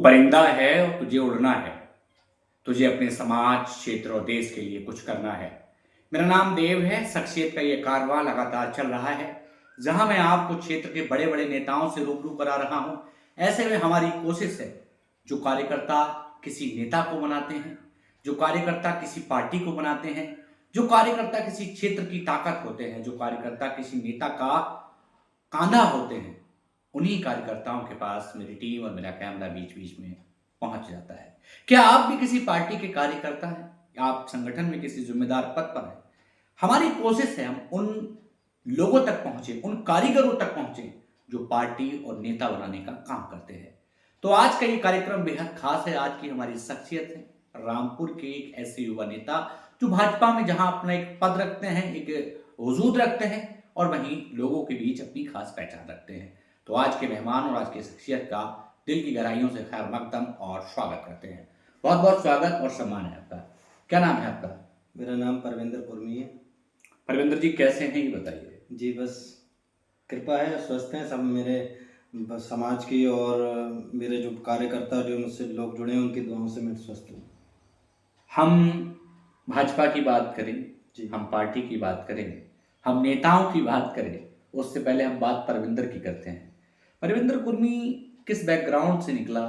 परिंदा है और तुझे उड़ना है। तुझे अपने समाज, क्षेत्र और देश के लिए कुछ करना है। मेरा नाम देव है। शख्सियत का ये कारवां लगातार चल रहा है, जहां मैं आपको क्षेत्र के बड़े बड़े नेताओं से रूबरू करा रहा हूं। ऐसे में हमारी कोशिश है, जो कार्यकर्ता किसी नेता को बनाते हैं, जो कार्यकर्ता किसी पार्टी को बनाते हैं, जो कार्यकर्ता किसी क्षेत्र की ताकत होते हैं, जो कार्यकर्ता किसी नेता का कांधा होते हैं, उन्हीं कार्यकर्ताओं के पास मेरी टीम और मेरा कैमरा बीच बीच में पहुंच जाता है। क्या आप भी किसी पार्टी के कार्यकर्ता हैं या आप संगठन में किसी जिम्मेदार पद पर हैं? हमारी कोशिश है हम उन लोगों तक पहुंचे, उन कारीगरों तक पहुंचे जो पार्टी और नेता बनाने का काम करते हैं। तो आज का ये कार्यक्रम बेहद खास है। आज की हमारी शख्सियत है रामपुर के एक ऐसे युवा नेता जो भाजपा में जहां अपना एक पद रखते हैं, एक वजूद रखते हैं और वहीं लोगों के बीच अपनी खास पहचान रखते हैं। तो आज के मेहमान और आज की शख्सियत का दिल की गहराइयों से खैर मकदम और स्वागत करते हैं। बहुत बहुत स्वागत और सम्मान है आपका। क्या नाम है आपका? मेरा नाम परविंदर कुर्मी है। परविंदर जी कैसे हैं ये बताइए। जी बस कृपा है, स्वस्थ हैं सब। मेरे बस समाज की और मेरे जो कार्यकर्ता जो मुझसे लोग जुड़े हैं उनकी दुआओं से मैं स्वस्थ हूँ। हम भाजपा की बात करें जी। हम पार्टी की बात करें, हम नेताओं की बात करें, उससे पहले हम बात परविंदर की करते हैं। परविंदर कुर्मी किस बैकग्राउंड से निकला,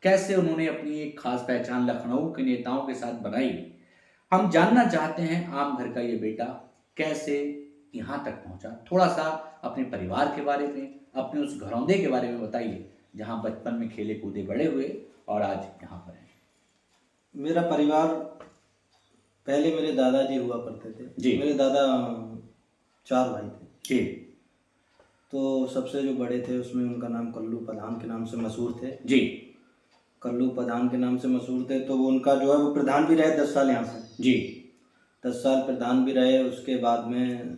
कैसे उन्होंने अपनी एक खास पहचान लखनऊ के नेताओं के साथ बनाई, हम जानना चाहते हैं। आम घर का ये बेटा कैसे यहाँ तक पहुँचा, थोड़ा सा अपने परिवार के बारे में, अपने उस घरौंदे के बारे में बताइए जहाँ बचपन में खेले कूदे बड़े हुए और आज यहाँ पर हैं। मेरा परिवार, पहले मेरे दादाजी हुआ करते थे जी। मेरे दादा 4 भाई थे जी। तो सबसे जो बड़े थे उसमें उनका नाम कल्लू प्रधान के नाम से मशहूर थे। जी। कल्लू प्रधान के नाम से मशहूर थे तो वो उनका जो है वो प्रधान भी रहे 10 साल यहाँ से। जी। 10 साल प्रधान भी रहे। उसके बाद में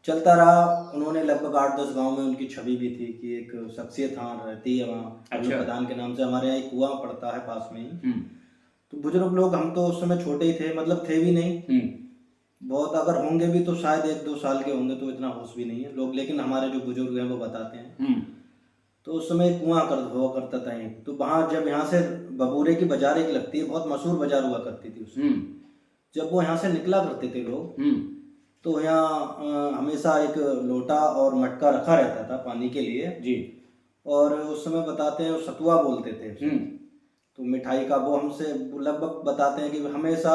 चलता रहा। उन्होंने लगभग 8-10 गांव में उनकी छवि भी थी कि एक शख्सियत हाँ रहती है वहाँ। अच्छा। प्रधान के नाम से हमारे यहाँ एक कुआं पड़ता है पास में ही। तो बुजुर्ग लोग, हम तो उस समय छोटे ही थे, मतलब थे भी नहीं बहुत, अगर होंगे भी तो शायद 1-2 साल के होंगे, तो इतना होश भी नहीं है लोग, लेकिन हमारे जो बुजुर्ग हैं वो बताते हैं। तो उस समय एक कुआं हुआ करता था एक, तो वहाँ जब यहाँ से बबूरे की बाजार एक लगती है, बहुत मशहूर बाजार हुआ करती थी उसमें। जब वो यहाँ से निकला करते थे लोग तो यहाँ हमेशा एक लोटा और मटका रखा रहता था पानी के लिए। जी। और उस समय बताते हैं सतुआ बोलते थे तो मिठाई का वो हमसे लगभग बताते हैं कि हमेशा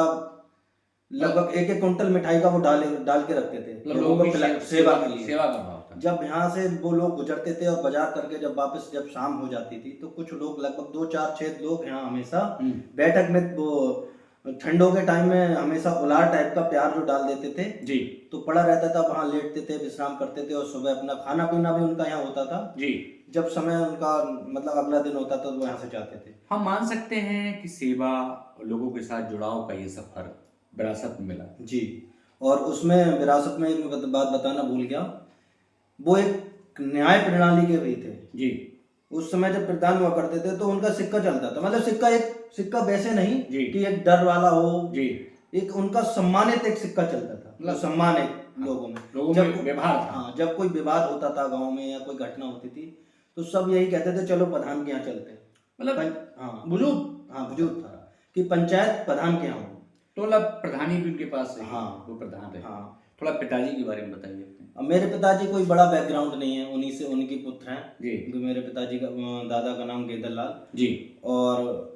लगभग 1-1 कुंटल मिठाई का वो डाल के रखते थे लोगों को सेवा के लिए। सेवा का भाव था। जब यहाँ से वो लोग गुजरते थे और बाजार करके जब वापस जब शाम हो जाती थी तो कुछ लोग, लगभग 2-4-6 लोग यहाँ हमेशा बैठक में, वो ठंडों के टाइम में हमेशा उलार टाइप का प्यार जो डाल देते थे। जी। तो पड़ा रहता था, वहाँ लेटते थे, विश्राम करते थे और सुबह अपना खाना पीना भी उनका यहाँ होता था। जी। जब समय उनका मतलब अगला दिन होता था तो वो यहाँ से जाते थे। हम मान सकते हैं कि सेवा और लोगों के साथ जुड़ाव का ये सफर विरासत में मिला। जी। और उसमें विरासत में एक बात बताना भूल गया, वो एक न्याय प्रणाली के भी थे। जी। उस समय जब प्रधान हुआ करते थे तो उनका सिक्का चलता था, मतलब सिक्का वैसे नहीं जी। कि एक डर वाला हो। जी। एक उनका सम्मानित एक सिक्का चलता था, मतलब सम्मानित लोगों में जब व्यवहार था। हाँ, जब कोई विवाद होता था गांव में या कोई घटना होती थी तो सब यही कहते थे चलो प्रधान के यहाँ चलते हैं। मतलब हाँ वजूद था कि पंचायत प्रधान के यहाँ हो, तो मतलब प्रधानी भी उनके पास है। हाँ, वो प्रधान रहे। हाँ। थोड़ा पिताजी के बारे में बताइए। अब मेरे पिताजी कोई बड़ा बैकग्राउंड नहीं है, उन्हीं से उनकी पुत्र हैं जी। मेरे पिताजी का दादा का नाम गेदर लाल जी। और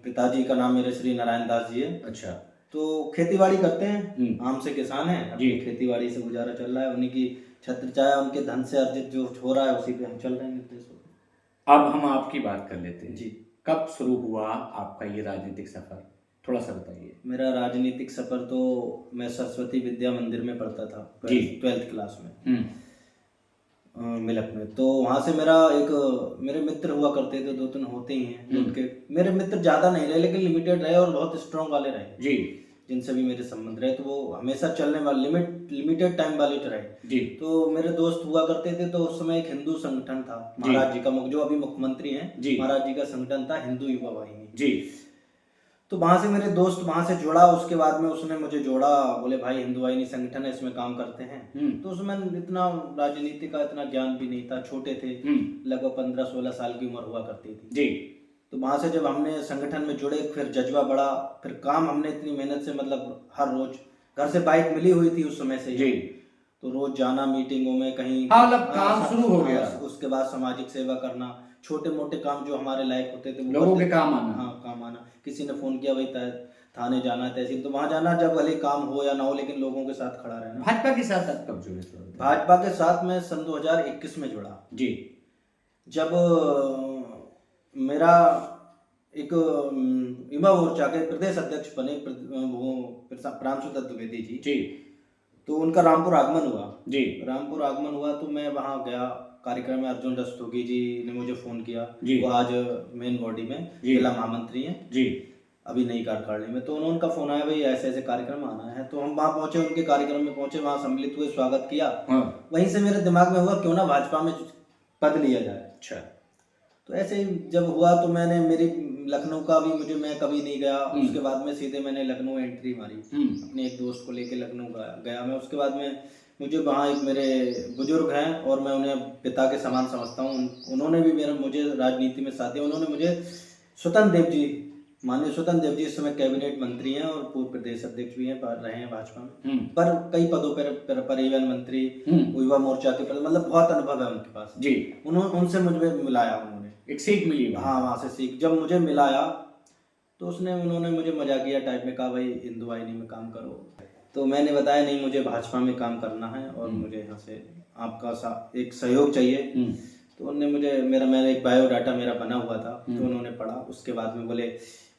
पिताजी का नाम मेरे श्री नारायण दास जी है। अच्छा। तो खेतीबाड़ी करते हैं, आम से किसान हैं, अपनी खेतीबाड़ी से गुजारा चल रहा है। उन्हीं की छत्र छाया, उनके धन से अर्जित जो हो रहा है उसी पे हम चल रहे हैं। अब हम आपकी बात कर लेते हैं। जी। कब शुरू हुआ आपका ये राजनीतिक सफर, थोड़ा सा बताइए। मेरा राजनीतिक सफर तो मैं सरस्वती विद्या मंदिर में पढ़ता था 12th क्लास में मिलक में। तो वहाँ से मेरे मित्र हुआ करते थे, 2-3 होते ही हैं उनके। मेरे मित्र ज़्यादा नहीं रहे लेकिन लिमिटेड रहे और बहुत स्ट्रॉन्ग वाले रहे जी, जिनसे भी मेरे संबंध रहे। तो वो हमेशा चलने वाले लिमिटेड टाइम वाले रहे जी। तो मेरे दोस्त हुआ करते थे। तो उस समय एक हिंदू संगठन था महाराज जी का, जो अभी मुख्यमंत्री हैं महाराज जी का संगठन था, हिंदू युवा वाहिनी जी। तो वहाँ से मेरे दोस्त वहाँ से जुड़ा। उसके बाद में उसने मुझे जोड़ा, बोले भाई हिंदू वाहिनी संगठन है, इसमें काम करते हैं। तो उसमें इतना राजनीति का इतना ज्ञान भी नहीं था, छोटे थे, लगभग 15-16 साल की उम्र हुआ करती थी जी। तो वहाँ से जब हमने संगठन में जुड़े, फिर जज्बा बढ़ा, फिर काम हमने इतनी मेहनत से, मतलब हर रोज घर से बाइक मिली हुई थी उस समय से जी, तो रोज जाना मीटिंगों में कहीं, हाँ मतलब काम शुरू हो गया। उसके बाद सामाजिक सेवा करना, छोटे मोटे काम जो हमारे लायक होते थे वो लोगों करते के थे। काम आना। हाँ, काम आना। किसी ने फोन किया भाई थाने जाना है, तहसील, तो वहां जाना, जब भले काम हो या ना हो लेकिन लोगों के साथ खड़ा रहना। भाजपा के साथ आप कब जुड़े थे? भाजपा के साथ मैं सन 2021 में जुड़ा, जी, जब मेरा एक युवा मोर्चा के प्रदेश अध्यक्ष बने वो प्रांशु दत्त द्विवेदी जी, जी, तो उनका रामपुर आगमन हुआ। जी, रामपुर आगमन हुआ तो मैं वहाँ गया कार्यक्रम में। अर्जुन रस्तोगी जी ने मुझे फोन किया, जी, वो आज मेन बॉडी में जिला महामंत्री हैं जी, अभी नई कार्यकारिणी में। तो उनका फोन आया, भाई ऐसे ऐसे कार्यक्रम आना है। तो हम वहाँ पहुंचे, उनके कार्यक्रम में पहुंचे, वहाँ सम्मिलित हुए, स्वागत किया। हाँ, वहीं से मेरे दिमाग में हुआ क्यों ना भाजपा में पद लिया जाए। अच्छा, तो ऐसे ही जब हुआ तो मैंने मेरी लखनऊ का भी मैं कभी नहीं गया। उसके बाद में सीधे मैंने लखनऊ एंट्री मारी, अपने एक दोस्त को लेके लखनऊ गया मैं। उसके बाद में मुझे वहाँ एक मेरे बुजुर्ग हैं और मैं उन्हें पिता के समान समझता हूँ। उन्होंने भी मुझे राजनीति में साथ दिया। उन्होंने मुझे स्वतंत्र देव जी, माननीय स्वतंत्र देव जी इस समय कैबिनेट मंत्री हैं और पूर्व प्रदेश अध्यक्ष भी हैं, रहे हैं भाजपा में, पर कई पदों पर परिवहन मंत्री, युवा मोर्चा के पद, मतलब बहुत अनुभव है उनके पास जी। उनसे मुझे मिलाया, उन्होंने एक सीख मिली। हाँ, वहाँ से सीख जब मुझे मिलाया तो उन्होंने मुझे मजाकिया टाइप में कहा, भाई हिंदू वाहिनी में काम करो। तो मैंने बताया नहीं, मुझे भाजपा में काम करना है और मुझे यहाँ से आपका एक सहयोग चाहिए। तो उन्होंने मुझे मैंने एक बायोडाटा मेरा बना हुआ था, तो उन्होंने पढ़ा। उसके बाद में बोले,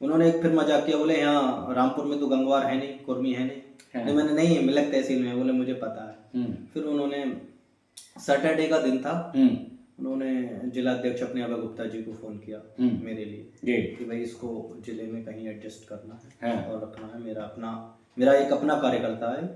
उन्होंने एक फिर मजाक किया, बोले यहाँ रामपुर में तो गंगवार है नहीं, कुर्मी है नहीं। मैंने नहीं, मिलक तहसील में। बोले मुझे पता है। फिर उन्होंने सैटरडे का दिन था, उन्होंने जिला अध्यक्ष अपने अभय गुप्ता जी को फोन किया मेरे लिए कि भाई इसको जिले में कहीं एडजस्ट करना है और रखना है। मेरा एक अपना कार्यकर्ता है।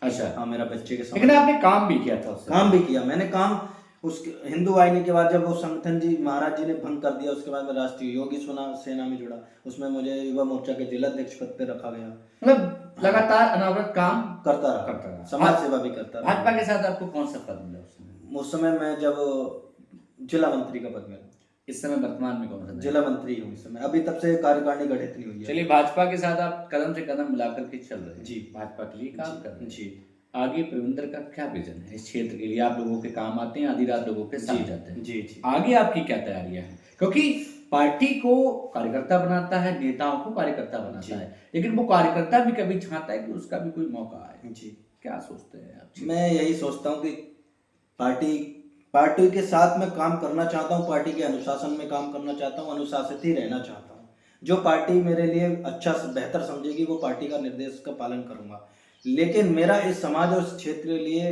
अच्छा, हाँ, मेरा बच्चे के साथ। लेकिन आपने काम भी किया था उससे? काम भी किया मैंने। काम उस हिंदू वाहिनी के बाद जब वो संगठन जी महाराज जी ने भंग कर दिया, उसके बाद मैं राष्ट्रीय योगी सेना में जुड़ा। उसमें मुझे युवा मोर्चा के जिला अध्यक्ष पद पे रखा गया। मतलब लगातार अनावरत काम करता रहा, समाज सेवा भी करता रहा। भाजपा के साथ आपको कौन सा पद मिला उस समय? उस समय मैं जब जिला मंत्री का पद मिला। इस समय वर्तमान में कौन सा? जिला मंत्री हूँ इस समय। अभी तब से कार्यकारिणी गठित नहीं हुई है। चलिए, भाजपा के साथ आप कदम से कदम मिलाकर के चल रहे हैं जी, भाजपा के लिए काम कर रहे हैं जी। आगे प्रविंदर का क्या विजन है इस क्षेत्र के लिए? आप लोगों के काम आते हैं, आधी रात लोगों के साथ जाते हैं जी, जी। आगे आपकी क्या तैयारियां हैं? क्योंकि पार्टी को कार्यकर्ता बनाता है, नेताओं को कार्यकर्ता बनाता है, लेकिन वो कार्यकर्ता भी कभी चाहता है कि उसका भी कोई मौका आए जी। क्या सोचते हैं आप? मैं यही सोचता हूँ कि पार्टी के साथ मैं काम करना चाहता हूँ, पार्टी के अनुशासन में काम करना चाहता हूँ, अनुशासित ही रहना चाहता हूँ। जो पार्टी मेरे लिए अच्छा बेहतर समझेगी वो पार्टी का निर्देश का पालन करूंगा। लेकिन मेरा इस समाज और इस क्षेत्र के लिए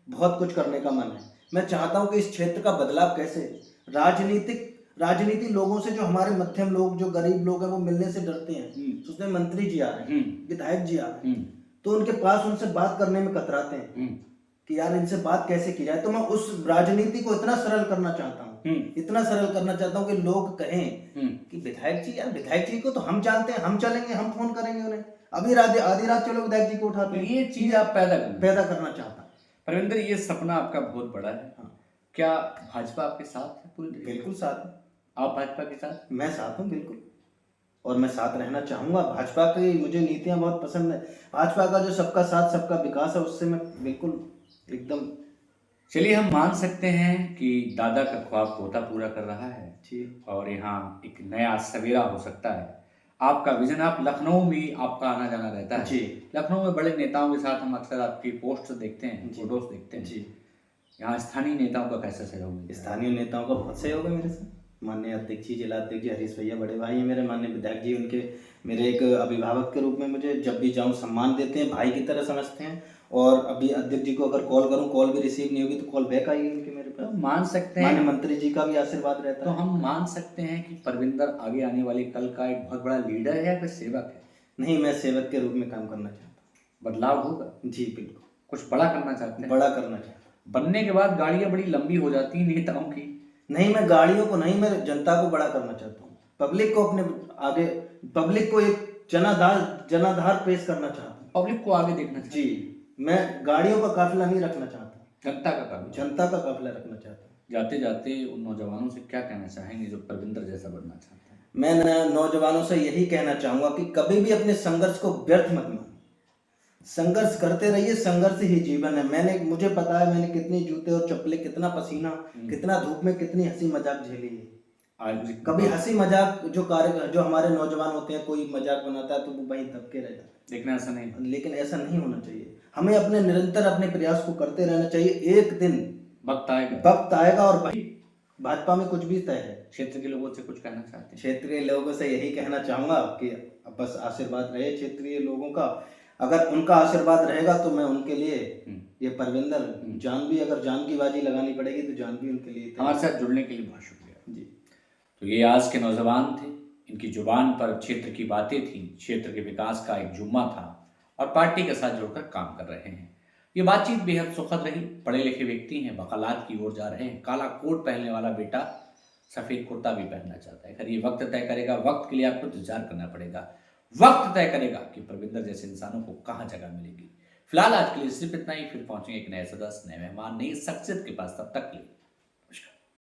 बहुत कुछ करने का मन है। मैं चाहता हूँ कि इस क्षेत्र का बदलाव कैसे, राजनीति लोगों से, जो हमारे मध्यम लोग, जो गरीब लोग हैं, वो मिलने से डरते हैं। उसमें मंत्री जी आ रहे हैं, विधायक जी आ रहे हैं, तो उनके पास उनसे बात करने में कतराते हैं कि यार इनसे बात कैसे की जाए। तो मैं उस राजनीति को इतना सरल करना चाहता हूँ, इतना सरल करना चाहता हूँ कि लोग कहें कि विधायक जी को तो हम जानते हैं, हम चलेंगे, हम फोन करेंगे उन्हें, अभी आधी रात चलो विधायक जी को उठाते हैं। ये चीज आप पैदा करना चाहता हूँ। परविंदर, ये सपना आपका बहुत बड़ा है। हाँ। क्या भाजपा आपके साथ है? पूरी? बिल्कुल साथ है। आप भाजपा के साथ? मैं साथ हूँ बिल्कुल, और मैं साथ रहना चाहूंगा। भाजपा की मुझे नीतियां बहुत पसंद है। भाजपा का जो सबका साथ सबका विकास है, उससे मैं बिल्कुल एकदम। चलिए, हम मान सकते हैं कि दादा का ख्वाब पोता पूरा कर रहा है जी, और यहाँ एक नया सवेरा हो सकता है। आपका विजन, आप लखनऊ में आपका आना जाना रहता है जी। लखनऊ में बड़े नेताओं के साथ हम अक्सर आपकी पोस्ट देखते हैं, फोटोज देखते हैं जी। यहाँ स्थानीय नेताओं का कैसा सहयोग? स्थानीय नेताओं का बहुत सहयोग है मेरे साथ। माननीय अध्यक्ष जी, जिला अध्यक्ष जी हरीश भैया बड़े भाई हैं मेरे, माननीय विधायक जी, उनके मेरे एक अभिभावक के रूप में मुझे जब भी जाऊँ सम्मान देते हैं, भाई की तरह समझते हैं। और अभी अध्यक्ष जी को अगर कॉल करूं, कॉल भी रिसीव नहीं होगी तो कॉल बैक आएगी उनके मेरे पास। तो मान सकते हैं माननीय मंत्री जी का भी आशीर्वाद रहता है। तो हम मान सकते हैं कि परविंदर आगे आने वाले कल का एक बहुत बड़ा लीडर है या फिर सेवक है? नहीं, मैं सेवक के रूप में काम करना चाहता हूँ। बदलाव होगा जी बिल्कुल। कुछ बड़ा करना चाहते हैं? बड़ा करना चाहता हूँ। बनने के बाद गाड़ियाँ बड़ी लंबी हो जाती हैं नेताओं की। नहीं, मैं गाड़ियों को नहीं, मैं जनता को बड़ा करना चाहता हूँ। पब्लिक को अपने आगे, पब्लिक को एक जनाधार पेश करना चाहता हूँ। पब्लिक को आगे देखना चाहता हूँ जी। मैं गाड़ियों का काफिला नहीं रखना चाहता, जनता का काफिला रखना चाहता हूँ। जाते जाते उन नौजवानों से क्या कहना चाहेंगे जो परविंदर जैसा बनना चाहते हैं? मैं नौजवानों से यही कहना चाहूंगा कि कभी भी अपने संघर्ष को व्यर्थ मत मानो। संघर्ष करते रहिए, संघर्ष ही जीवन है। मुझे पता है मैंने कितनी जूते और चप्पलें, कितना पसीना, कितना धूप में कितनी हंसी मजाक झेली है। कभी हंसी मजाक जो हमारे नौजवान होते हैं, कोई मजाक बनाता है तो वो वहीं दबके रह जाते हैं। लेकिन ऐसा नहीं, लेकिन ऐसा नहीं होना चाहिए। हमें अपने निरंतर अपने प्रयास को करते रहना चाहिए। एक दिन वक्त आएगा और भाई भाजपा में कुछ भी तय है। क्षेत्र के लोगों से कुछ कहना चाहते हैं? क्षेत्र के लोगों से यही कहना चाहूंगा कि बस आशीर्वाद रहे क्षेत्रीय लोगों का। अगर उनका आशीर्वाद रहेगा तो मैं उनके लिए ये परविंदर जान भी, अगर जान की बाजी लगानी पड़ेगी तो जान भी उनके लिए। हमारे साथ जुड़ने के लिए बहुत शुक्रिया जी। तो ये आज के नौजवान थे, इनकी जुबान पर क्षेत्र की बातें थी, क्षेत्र के विकास का एक जुम्मा था और पार्टी के साथ जुड़कर काम कर रहे हैं। ये बातचीत बेहद सुखद रही। पढ़े लिखे व्यक्ति हैं, वकालत की ओर जा रहे हैं। काला कोट पहनने वाला बेटा सफ़ेद कुर्ता भी पहनना चाहता है। खैर ये वक्त तय करेगा, वक्त के लिए आपको इंतजार करना पड़ेगा। वक्त तय करेगा कि परविंदर जैसे इंसानों को कहाँ जगह मिलेगी। फिलहाल आज के लिए सिर्फ इतना ही, फिर पहुंचेंगे एक नए सदस्य, नए मेहमान, नई शख्सियत के पास। तब तक के लिए